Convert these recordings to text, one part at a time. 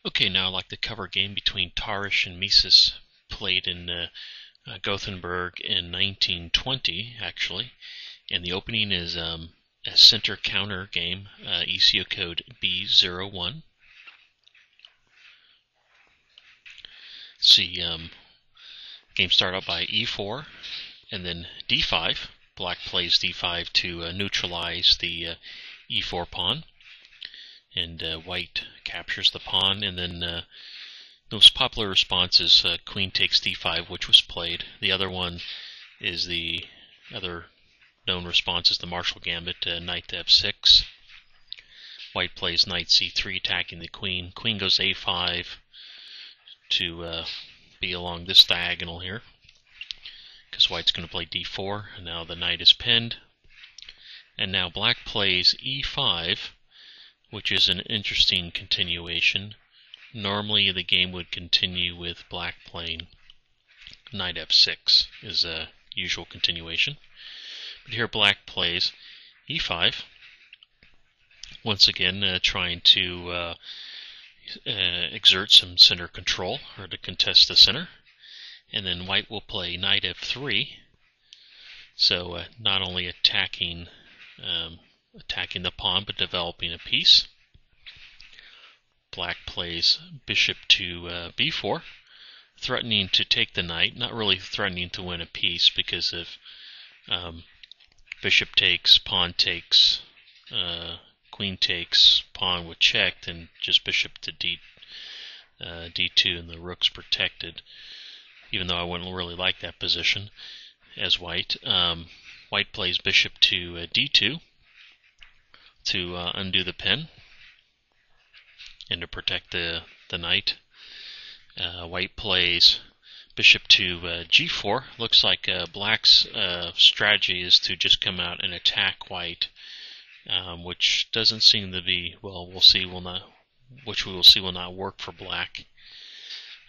Okay, now I'd like to cover a game between Tarrasch and Mieses, played in Gothenburg in 1920, actually. And the opening is a center counter game, ECO code B01. See, game start out by E4 and then D5. Black plays D5 to neutralize the E4 pawn, and white captures the pawn, and then the most popular response is queen takes d5, which was played. The other one is the other known response is the Marshall Gambit, knight to f6. White plays knight c3, attacking the queen. Queen goes a5 to be along this diagonal here, because white's going to play d4, and now the knight is pinned. And now black plays e5, which is an interesting continuation. Normally the game would continue with black playing knight f6 is a usual continuation. But here black plays e5, once again trying to exert some center control, or to contest the center. And then white will play knight f3, so not only attacking the pawn, but developing a piece. Black plays bishop to b4, threatening to take the knight, not really threatening to win a piece, because if bishop takes, pawn takes, queen takes, pawn would check, then just bishop to d2 and the rook's protected, even though I wouldn't really like that position as white. White plays bishop to d2 to undo the pin and to protect the knight. White plays bishop to g4. Looks like black's strategy is to just come out and attack white, which doesn't seem to be, well, we'll see, will not work for black.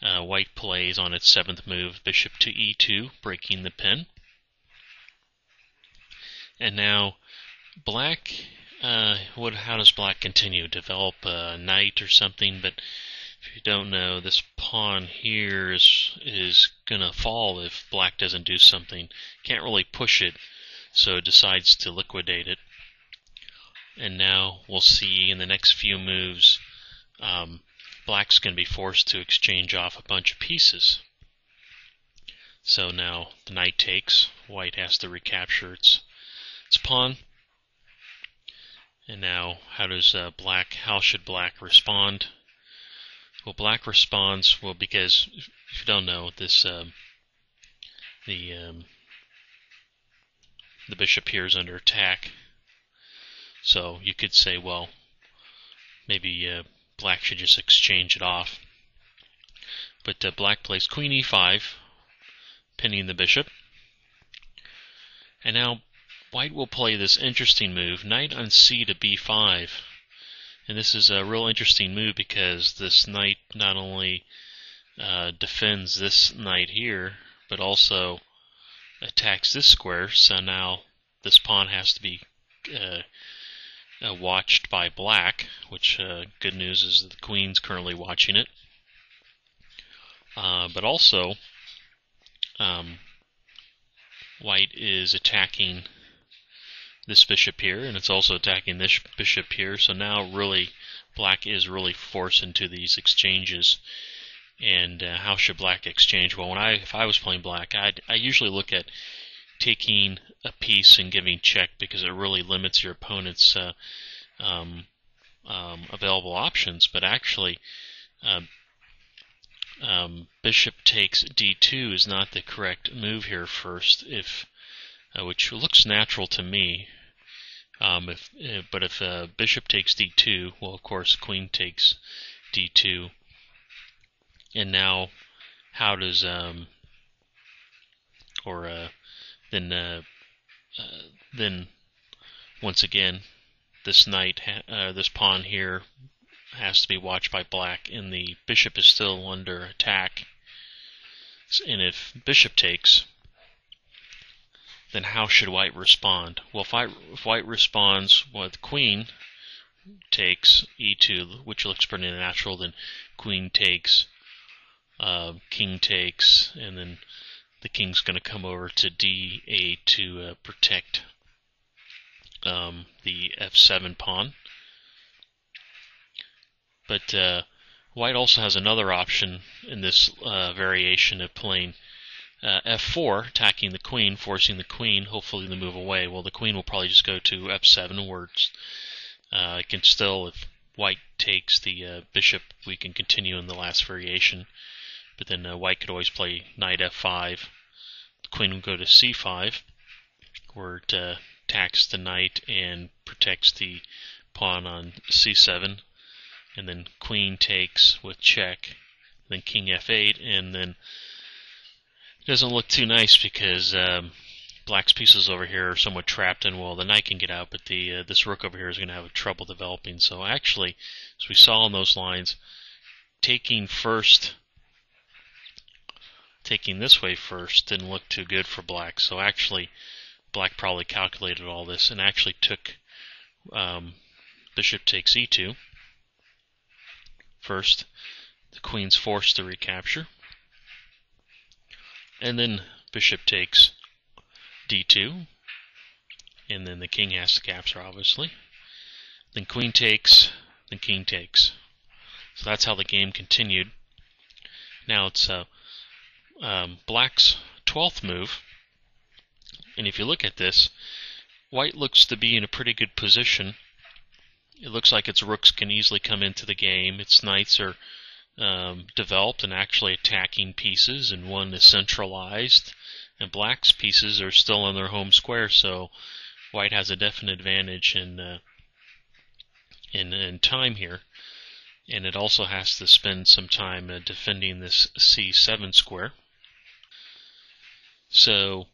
White plays on its seventh move bishop to e2, breaking the pin. And now black, how does black continue? Develop a knight or something? But if you don't know, this pawn here is gonna fall if black doesn't do something. Can't really push it, so it decides to liquidate it. And now we'll see in the next few moves, black's gonna be forced to exchange off a bunch of pieces. So now the knight takes, white has to recapture its pawn. And now, how should black respond? Well, black responds, well, because if you don't know, this the bishop here is under attack. So you could say, well, maybe black should just exchange it off. But black plays queen e5, pinning the bishop. And now white will play this interesting move, knight on c to b5. And this is a real interesting move because this knight not only defends this knight here, but also attacks this square. So now this pawn has to be watched by black, which good news is that the queen's currently watching it. But also, white is attacking this bishop here, and it's also attacking this bishop here. So now really black is really forced into these exchanges. And how should black exchange? Well, if I was playing black, I usually look at taking a piece and giving check, because it really limits your opponent's available options. But actually, bishop takes d2 is not the correct move here first, which looks natural to me. But if bishop takes d2, well, of course, queen takes d2. And now, how does then once again, this knight, this pawn here, has to be watched by black, and the bishop is still under attack. And if bishop takes, then how should white respond? Well, if white responds with queen, takes e2, which looks pretty natural. Then queen takes, king takes, and then the king's going to come over to d8 to protect the f7 pawn. But white also has another option in this variation of playing f4, attacking the queen, forcing the queen, hopefully to move away. Well, the queen will probably just go to f7, where it can still, if white takes the bishop, we can continue in the last variation. But then white could always play knight f5. The queen will go to c5, where it attacks the knight and protects the pawn on c7. And then queen takes with check. Then king f8, and then it doesn't look too nice because black's pieces over here are somewhat trapped, and well, the knight can get out, but this rook over here is going to have trouble developing. So actually, as we saw in those lines, taking this way first didn't look too good for black. So actually, black probably calculated all this and actually took bishop takes e2 first. The queen's forced to recapture, and then bishop takes d2, and then the king has to capture, obviously. Then queen takes, then king takes. So that's how the game continued. Now it's black's 12th move, and if you look at this, white looks to be in a pretty good position. It looks like its rooks can easily come into the game. Its knights are developed and actually attacking pieces, and one is centralized, and black's pieces are still in their home square, so white has a definite advantage in time here. And it also has to spend some time defending this c7 square. So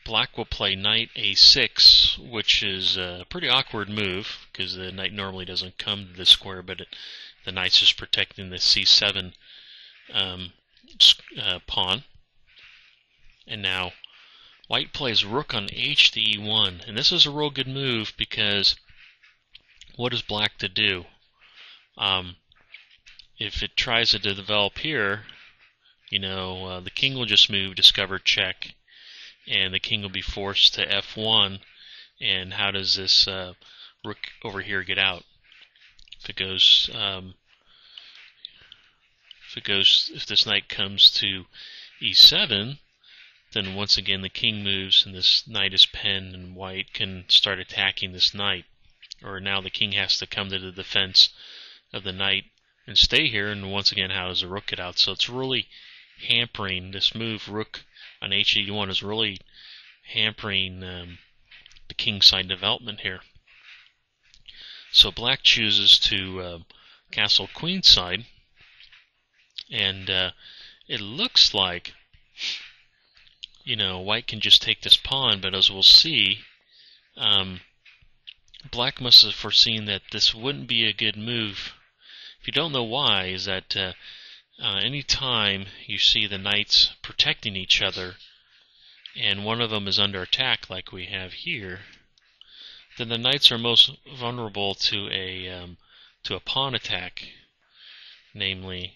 black will play knight a6, which is a pretty awkward move because the knight normally doesn't come to this square, but the knight's just protecting the c7 pawn. And now white plays rook on h to e1, and this is a real good move because what is black to do? If it tries to develop here, the king will just move, discover check, and the king will be forced to f1. And how does this rook over here get out? If this knight comes to e7, then once again the king moves and this knight is pinned, and white can start attacking this knight. Or now the king has to come to the defense of the knight and stay here, and once again, how does the rook get out? So it's really hampering this move. Rook on h81 is really hampering the king side development here. So black chooses to castle queen side, and it looks like white can just take this pawn, but as we'll see, black must have foreseen that this wouldn't be a good move. If you don't know why, is that any time you see the knights protecting each other and one of them is under attack like we have here, then the knights are most vulnerable to a pawn attack, namely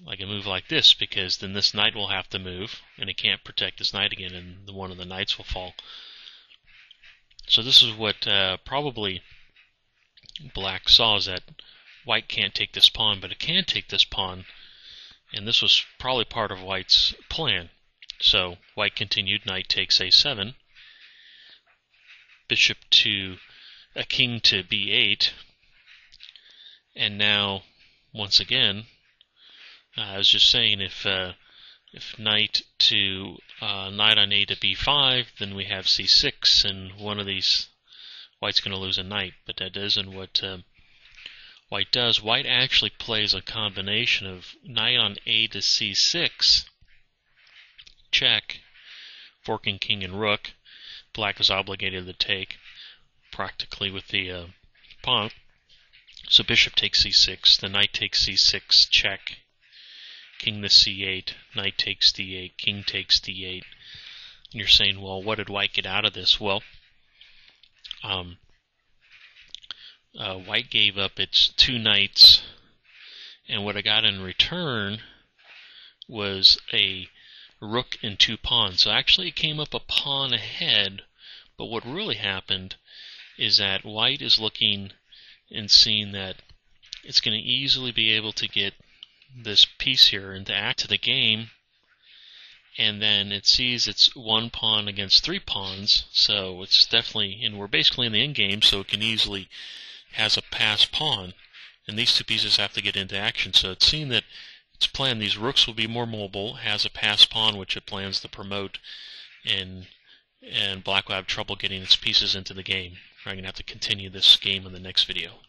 like a move like this, because then this knight will have to move and it can't protect this knight again, and one of the knights will fall. So this is what probably black saw, is that white can't take this pawn, but it can take this pawn, and this was probably part of white's plan. So white continued, knight takes a7, bishop to a king to b8, and now once again, I was just saying, if knight on a to b5, then we have c6, and one of these white's going to lose a knight. But that isn't what white does. White actually plays a combination of knight on a to c6, check, forking king and rook. Black is obligated to take practically with the pawn. So bishop takes c6, the knight takes c6, check, king to c8, knight takes d8, king takes d8. And you're saying, well, what did white get out of this? Well, White gave up its 2 knights, and what I got in return was a rook and 2 pawns. So actually it came up a pawn ahead, but what really happened is that White is looking and seeing that it's going to easily be able to get this piece here into act to the game, and then it sees it's 1 pawn against 3 pawns, so it's definitely, and we're basically in the end game, so it can easily has a pass pawn, and these 2 pieces have to get into action. So it's seen that it's planned these rooks will be more mobile, has a pass pawn which it plans to promote, and Black will have trouble getting its pieces into the game. I'm going to have to continue this game in the next video.